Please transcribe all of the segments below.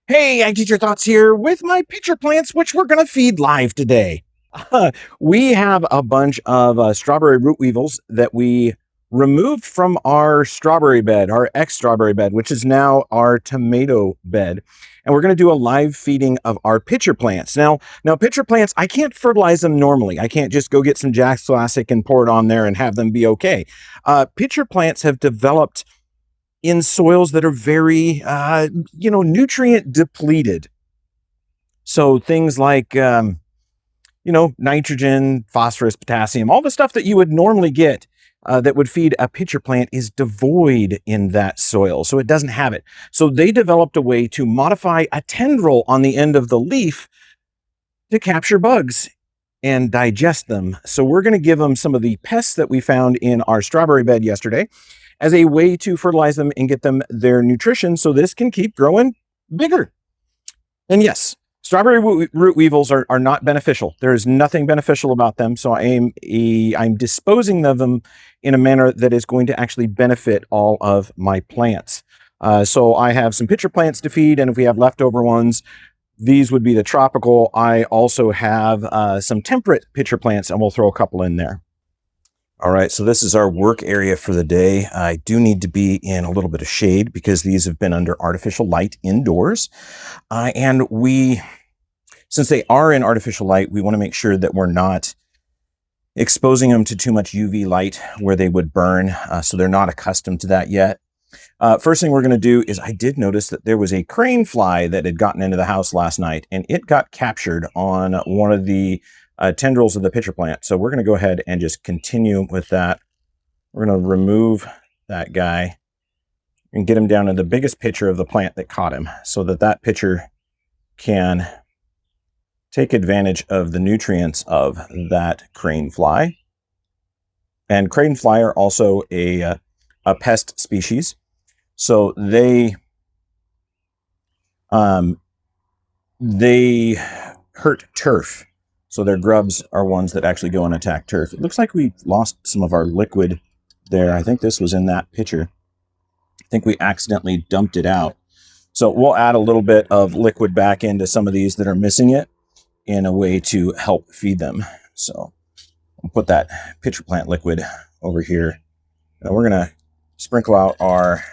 Hey, I Teacher Thoughts here with my pitcher plants, which we're going to feed live today. We have a bunch of strawberry root weevils that we removed from our strawberry bed, our ex-strawberry bed, which is now our tomato bed. And we're going to do a live feeding of our pitcher plants. Now pitcher plants, I can't fertilize them normally. I can't just go get some Jack's Classic and pour it on there and have them be okay. Pitcher plants have developed in soils that are very, nutrient depleted. So things like, nitrogen, phosphorus, potassium, all the stuff that you would normally get that would feed a pitcher plant is devoid in that soil. So it doesn't have it. So they developed a way to modify a tendril on the end of the leaf to capture bugs and digest them. So we're going to give them some of the pests that we found in our strawberry bed yesterday as a way to fertilize them and get them their nutrition so this can keep growing bigger. And yes, strawberry root weevils are not beneficial. There is nothing beneficial about them. So I'm disposing of them in a manner that is going to actually benefit all of my plants. So I have some pitcher plants to feed, and if we have leftover ones, these would be the tropical. I also have some temperate pitcher plants, and we'll throw a couple in there. All right, so this is our work area for the day. I do need to be in a little bit of shade because these have been under artificial light indoors. Since they are in artificial light, we want to make sure that we're not exposing them to too much UV light where they would burn, so they're not accustomed to that yet. First thing we're going to do is I did notice that there was a crane fly that had gotten into the house last night, and it got captured on one of the tendrils of the pitcher plant. So we're going to go ahead and just continue with that. We're going to remove that guy and get him down to the biggest pitcher of the plant that caught him so that that pitcher can take advantage of the nutrients of that crane fly. And crane fly are also a pest species. So they hurt turf. So their grubs are ones that actually go and attack turf. It looks like we lost some of our liquid there. I think this was in that pitcher. I think we accidentally dumped it out. So we'll add a little bit of liquid back into some of these that are missing it in a way to help feed them. So I'll put that pitcher plant liquid over here. Now we're going to sprinkle out our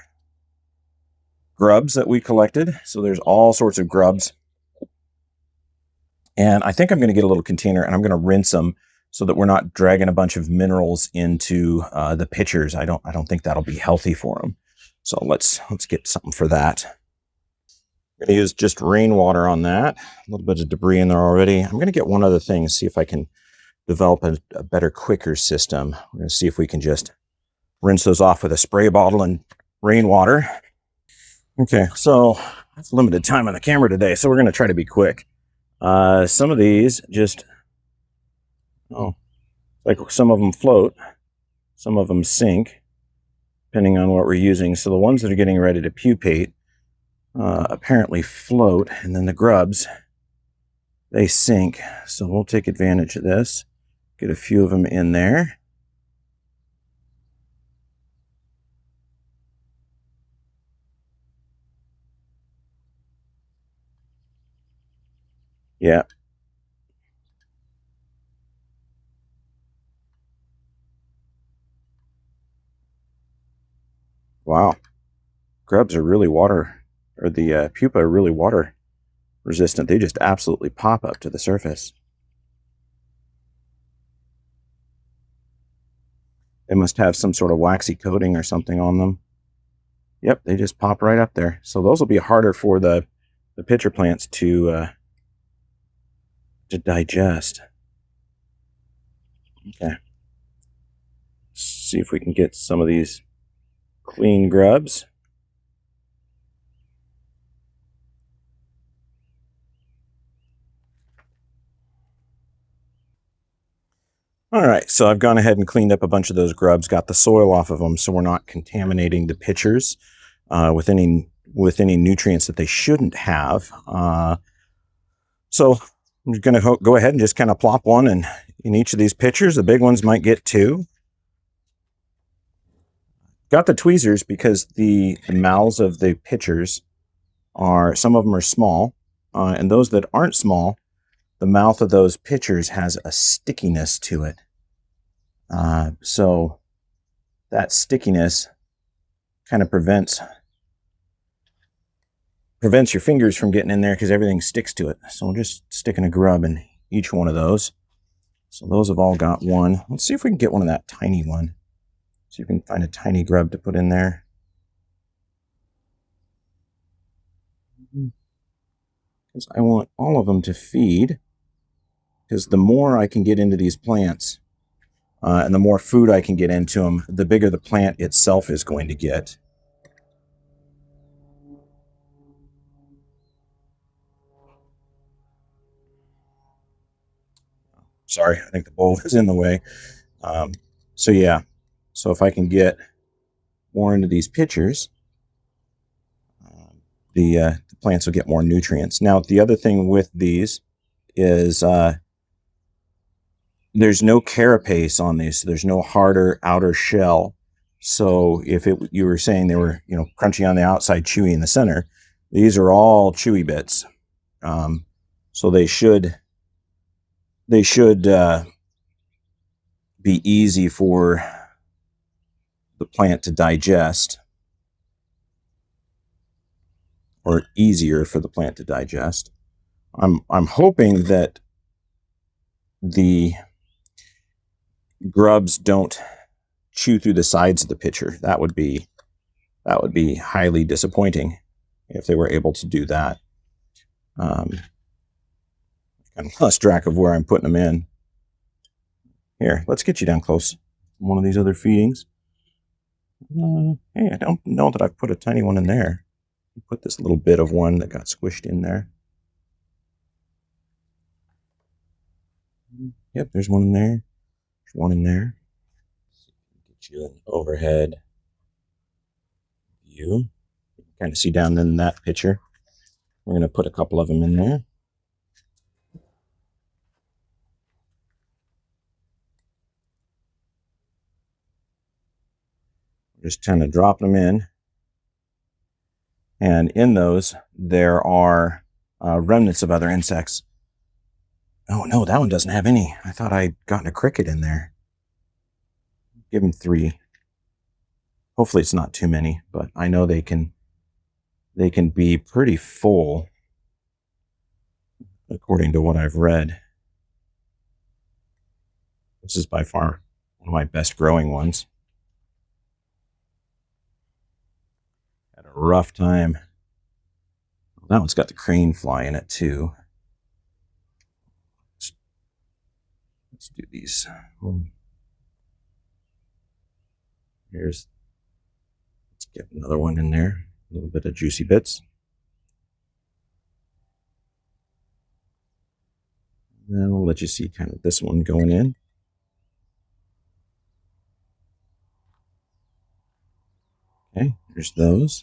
grubs that we collected. So there's all sorts of grubs. And I think I'm going to get a little container and I'm going to rinse them so that we're not dragging a bunch of minerals into the pitchers. I don't think that'll be healthy for them. So let's get something for that. I'm going to use just rainwater on that. A little bit of debris in there already. I'm going to get one other thing, see if I can develop a better, quicker system. We're going to see if we can just rinse those off with a spray bottle and rainwater. Okay, so that's limited time on the camera today, so we're going to try to be quick. Some of these just, like some of them float, some of them sink, depending on what we're using. So the ones that are getting ready to pupate apparently float, and then the grubs, they sink. So we'll take advantage of this, get a few of them in there. Yeah. Wow. Grubs are really the pupa are really water resistant. They just absolutely pop up to the surface. They must have some sort of waxy coating or something on them. Yep, they just pop right up there. So those will be harder for the pitcher plants to digest. Okay. Let's see if we can get some of these clean grubs. All right, so I've gone ahead and cleaned up a bunch of those grubs, got the soil off of them so we're not contaminating the pitchers with any nutrients that they shouldn't have. So I'm going to go ahead and just kind of plop one in each of these pitchers. The big ones might get two. Got the tweezers because the mouths of the pitchers some of them are small, and those that aren't small, the mouth of those pitchers has a stickiness to it. So that stickiness kind of prevents your fingers from getting in there because everything sticks to it. So I'm just sticking a grub in each one of those. So those have all got one. Let's see if we can get one of that tiny one. See if we can find a tiny grub to put in there. Because I want all of them to feed. Because the more I can get into these plants, and the more food I can get into them, the bigger the plant itself is going to get. Sorry, I think the bowl is in the way. So yeah, so if I can get more into these pitchers, the plants will get more nutrients. Now, the other thing with these is there's no carapace on these. So there's no harder outer shell. So if you were saying they were, crunchy on the outside, chewy in the center, these are all chewy bits. So they should be easy for the plant to digest, or easier for the plant to digest. I'm hoping that the grubs don't chew through the sides of the pitcher. That would be highly disappointing if they were able to do that. Kind of lost track of where I'm putting them in. Here, let's get you down close. One of these other feedings. Hey, I don't know that I've put a tiny one in there. Put this little bit of one that got squished in there. Yep, there's one in there. There's one in there. Get you an overhead view. You can kind of see down in that picture. We're going to put a couple of them in there. Just kind of drop them in. And in those, there are remnants of other insects. Oh, no, that one doesn't have any. I thought I'd gotten a cricket in there. Give him 3. Hopefully it's not too many, but I know they can be pretty full, according to what I've read. This is by far one of my best growing ones. Had a rough time. That one's got the crane fly in it too. Let's do these. Let's get another one in there. A little bit of juicy bits. Then we'll let you see kind of this one going in. Okay, there's those.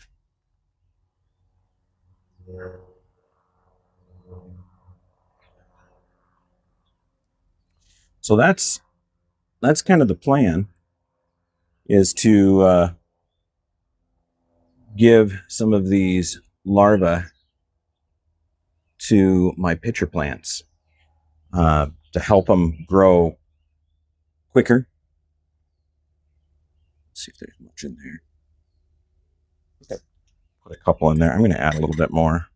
So that's kind of the plan, is to give some of these larvae to my pitcher plants to help them grow quicker. Let's see if there's much in there. Okay. Put a couple in there. I'm going to add a little bit more.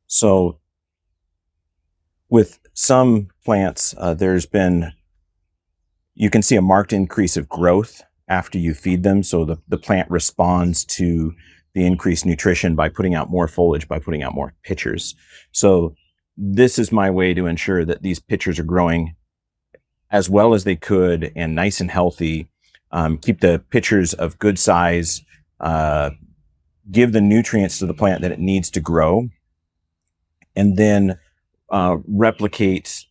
So with some plants, you can see a marked increase of growth after you feed them. So the plant responds to the increased nutrition by putting out more foliage, by putting out more pitchers. So this is my way to ensure that these pitchers are growing as well as they could and nice and healthy. Keep the pitchers of good size, give the nutrients to the plant that it needs to grow, and then replicate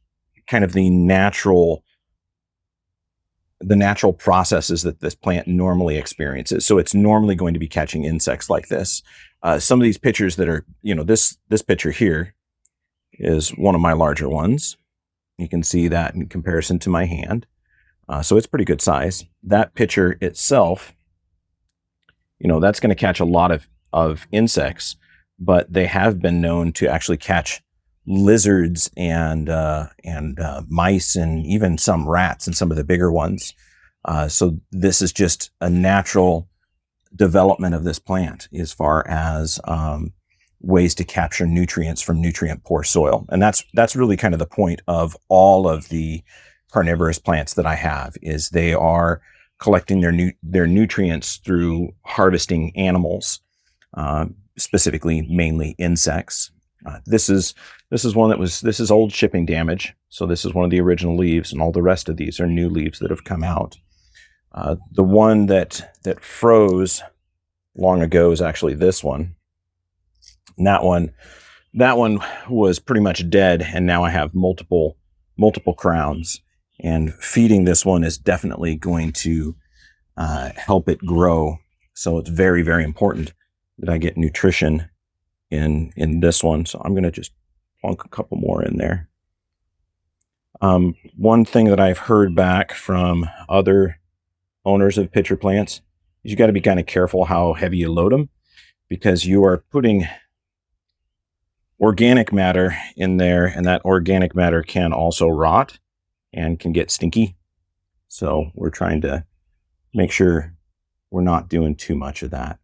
kind of the natural processes that this plant normally experiences. So it's normally going to be catching insects like this. Some of these pitchers that are, this pitcher here is one of my larger ones. You can see that in comparison to my hand. So it's pretty good size. That pitcher itself, that's going to catch a lot of insects, but they have been known to actually catch lizards and mice and even some rats and some of the bigger ones. So this is just a natural development of this plant as far as ways to capture nutrients from nutrient poor soil. And that's really kind of the point of all of the carnivorous plants that I have, is they are collecting their nutrients through harvesting animals, specifically mainly insects. This is one this is old shipping damage. So this is one of the original leaves, and all the rest of these are new leaves that have come out. The one that froze long ago is actually this one. And that one was pretty much dead, and now I have multiple crowns. And feeding this one is definitely going to help it grow. So it's very, very important that I get nutrition in this one. So I'm going to just plunk a couple more in there. One thing that I've heard back from other owners of pitcher plants is you got to be kind of careful how heavy you load them, because you are putting organic matter in there, and that organic matter can also rot and can get stinky. So we're trying to make sure we're not doing too much of that.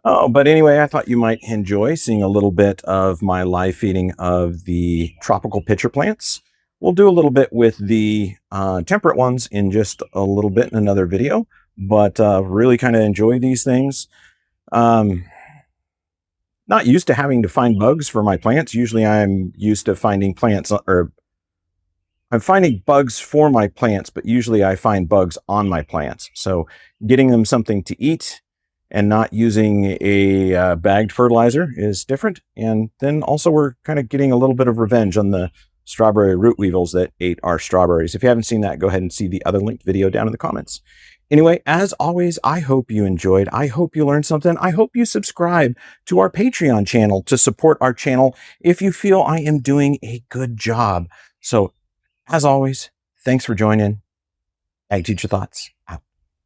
Oh, but anyway, I thought you might enjoy seeing a little bit of my live feeding of the tropical pitcher plants. We'll do a little bit with the temperate ones in just a little bit in another video, but really kind of enjoy these things. Not used to having to find bugs for my plants. Usually I'm used to finding I'm finding bugs for my plants, but usually I find bugs on my plants. So getting them something to eat and not using a bagged fertilizer is different. And then also we're kind of getting a little bit of revenge on the strawberry root weevils that ate our strawberries. If you haven't seen that, go ahead and see the other linked video down in the comments. Anyway, as always, I hope you enjoyed. I hope you learned something. I hope you subscribe to our Patreon channel to support our channel if you feel I am doing a good job. So as always, thanks for joining. Ag Teacher Thoughts out.